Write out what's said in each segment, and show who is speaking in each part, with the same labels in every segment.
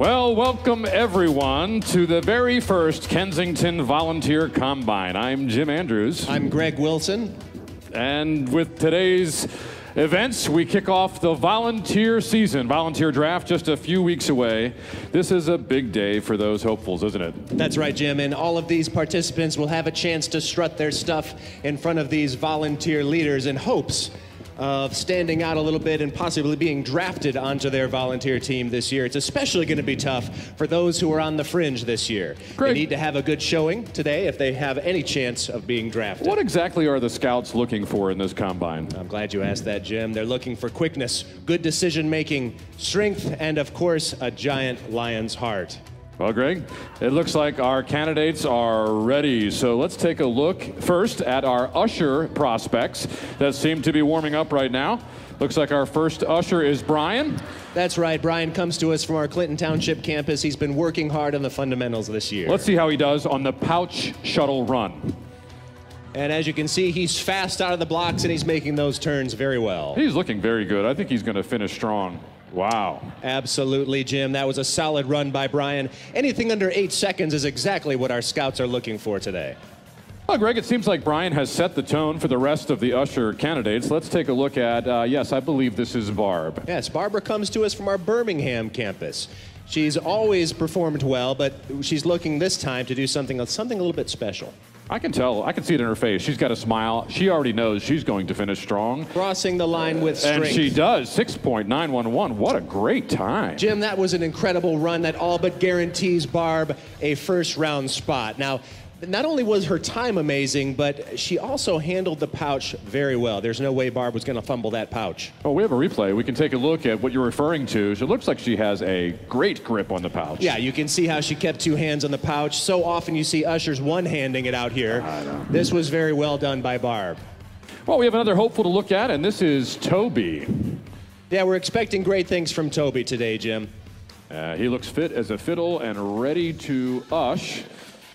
Speaker 1: Well, welcome everyone to the very first Kensington Volunteer Combine. I'm Jim Andrews.
Speaker 2: I'm Greg Wilson.
Speaker 1: And with today's events, we kick off the volunteer season. Volunteer draft just a few weeks away. This is a big day for those hopefuls, isn't it?
Speaker 2: That's right, Jim. And all of these participants will have a chance to strut their stuff in front of these volunteer leaders in hopes of standing out a little bit and possibly being drafted onto their volunteer team this year. It's especially going to be tough for those who are on the fringe this year.
Speaker 1: Greg,
Speaker 2: they need to have a good showing today if they have any chance of being drafted.
Speaker 1: What exactly are the scouts looking for in this combine?
Speaker 2: I'm glad you asked that, Jim. They're looking for quickness, good decision-making, strength, and of course, a giant lion's heart.
Speaker 1: Well, Greg, it looks like our candidates are ready. So let's take a look first at our usher prospects that seem to be warming up right now. Looks like our first usher is Brian.
Speaker 2: That's right. Brian comes to us from our Clinton Township campus. He's been working hard on the fundamentals this year.
Speaker 1: Let's see how he does on the pouch shuttle run.
Speaker 2: And as you can see, he's fast out of the blocks and he's making those turns very well.
Speaker 1: He's looking very good. I think he's going to finish strong. Wow.
Speaker 2: Absolutely, Jim. That was a solid run by Brian. Anything under 8 seconds is exactly what our scouts are looking for today.
Speaker 1: Well, Greg, it seems like Brian has set the tone for the rest of the usher candidates. Let's take a look at, yes, I believe this is Barb.
Speaker 2: Yes, Barbara comes to us from our Birmingham campus. She's always performed well, but she's looking this time to do something a little bit special.
Speaker 1: I can tell. I can see it in her face. She's got a smile. She already knows she's going to finish strong.
Speaker 2: Crossing the line with strength.
Speaker 1: And she does. 6.911. What a great time.
Speaker 2: Jim, that was an incredible run that all but guarantees Barb a first-round spot. Now, not only was her time amazing, but she also handled the pouch very well. There's no way Barb was going to fumble that pouch.
Speaker 1: Oh, we have a replay. We can take a look at what you're referring to. So it looks like she has a great grip on the pouch.
Speaker 2: Yeah, you can see how she kept 2 hands on the pouch. So often you see ushers one-handing it out here. This was very well done by Barb.
Speaker 1: Well, we have another hopeful to look at, and this is Toby.
Speaker 2: Yeah, we're expecting great things from Toby today, Jim.
Speaker 1: He looks fit as a fiddle and ready to ush.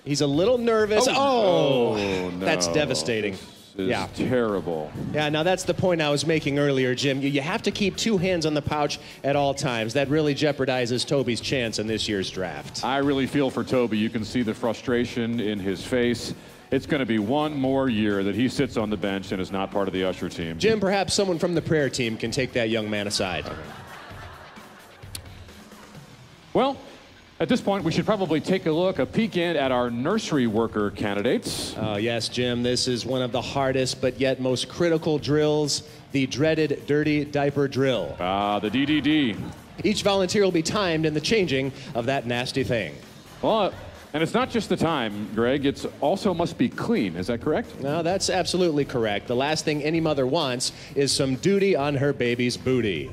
Speaker 2: He's a little nervous. Oh,
Speaker 1: no.
Speaker 2: That's devastating.
Speaker 1: This is terrible.
Speaker 2: Yeah, now that's the point I was making earlier, Jim. You have to keep 2 hands on the pouch at all times. That really jeopardizes Toby's chance in this year's draft.
Speaker 1: I really feel for Toby. You can see the frustration in his face. It's going to be one more year that he sits on the bench and is not part of the usher team.
Speaker 2: Jim, perhaps someone from the prayer team can take that young man aside. Okay.
Speaker 1: Well, at this point, we should probably take a peek in at our nursery worker candidates.
Speaker 2: Yes, Jim, this is one of the hardest but yet most critical drills, the dreaded dirty diaper drill.
Speaker 1: The DDD.
Speaker 2: Each volunteer will be timed in the changing of that nasty thing.
Speaker 1: Well, and it's not just the time, Greg, it's also must be clean. Is that correct?
Speaker 2: No, that's absolutely correct. The last thing any mother wants is some duty on her baby's booty.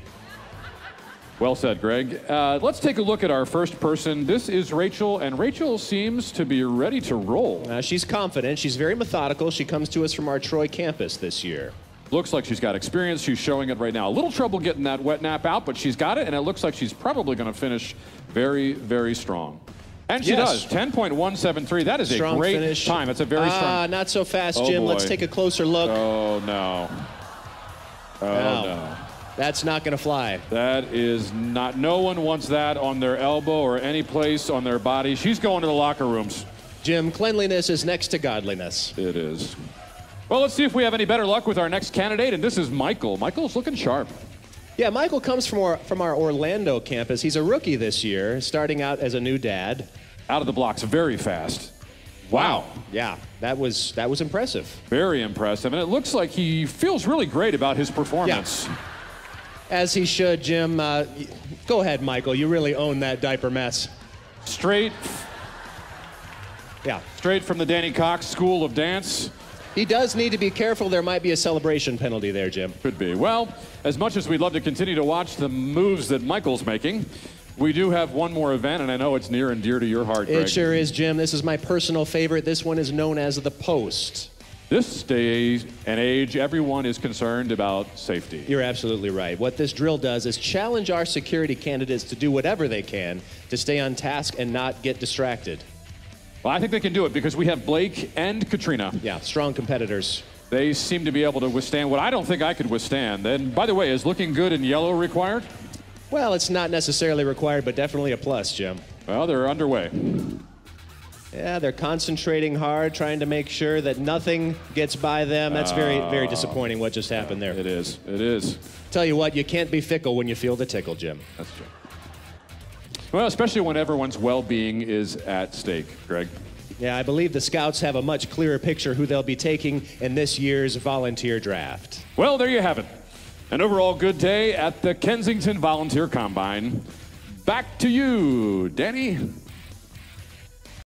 Speaker 1: Well said, Greg. Let's take a look at our first person. This is Rachel, and Rachel seems to be ready to roll.
Speaker 2: She's confident. She's very methodical. She comes to us from our Troy campus this year.
Speaker 1: Looks like she's got experience. She's showing it right now. A little trouble getting that wet nap out, but she's got it, and it looks like she's probably going to finish very, very strong. And she does. 10.173. That is
Speaker 2: strong
Speaker 1: a great
Speaker 2: finish.
Speaker 1: time. It's a very strong.
Speaker 2: Not so fast, Jim. Let's take a closer look.
Speaker 1: Oh, no. No.
Speaker 2: That's not going to fly.
Speaker 1: That is not. No one wants that on their elbow or any place on their body. She's going to the locker rooms.
Speaker 2: Jim, cleanliness is next to godliness.
Speaker 1: It is. Well, let's see if we have any better luck with our next candidate, and this is Michael. Michael's looking sharp.
Speaker 2: Yeah, Michael comes from our Orlando campus. He's a rookie this year, starting out as a new dad.
Speaker 1: Out of the blocks very fast. Wow.
Speaker 2: Yeah, that was impressive.
Speaker 1: Very impressive, and it looks like he feels really great about his performance.
Speaker 2: Yeah. As he should, Jim. Go ahead, Michael. You really own that diaper mess.
Speaker 1: Straight from the Danny Cox School of Dance.
Speaker 2: He does need to be careful. There might be a celebration penalty there, Jim.
Speaker 1: Could be. Well, as much as we'd love to continue to watch the moves that Michael's making, we do have one more event, and I know it's near and dear to your heart, Greg.
Speaker 2: It sure is, Jim. This is my personal favorite. This one is known as the Post.
Speaker 1: This day and age, everyone is concerned about safety.
Speaker 2: You're absolutely right. What this drill does is challenge our security candidates to do whatever they can to stay on task and not get distracted.
Speaker 1: Well, I think they can do it because we have Blake and Katrina.
Speaker 2: Yeah, strong competitors.
Speaker 1: They seem to be able to withstand what I don't think I could withstand. And by the way, is looking good in yellow required?
Speaker 2: Well, it's not necessarily required, but definitely a plus, Jim.
Speaker 1: Well, they're underway.
Speaker 2: Yeah, they're concentrating hard, trying to make sure that nothing gets by them. That's very, very disappointing what just happened there.
Speaker 1: It is. It is.
Speaker 2: Tell you what, you can't be fickle when you feel the tickle, Jim.
Speaker 1: That's true. Well, especially when everyone's well-being is at stake, Greg.
Speaker 2: Yeah, I believe the Scouts have a much clearer picture who they'll be taking in this year's volunteer draft.
Speaker 1: Well, there you have it. An overall good day at the Kensington Volunteer Combine. Back to you, Danny.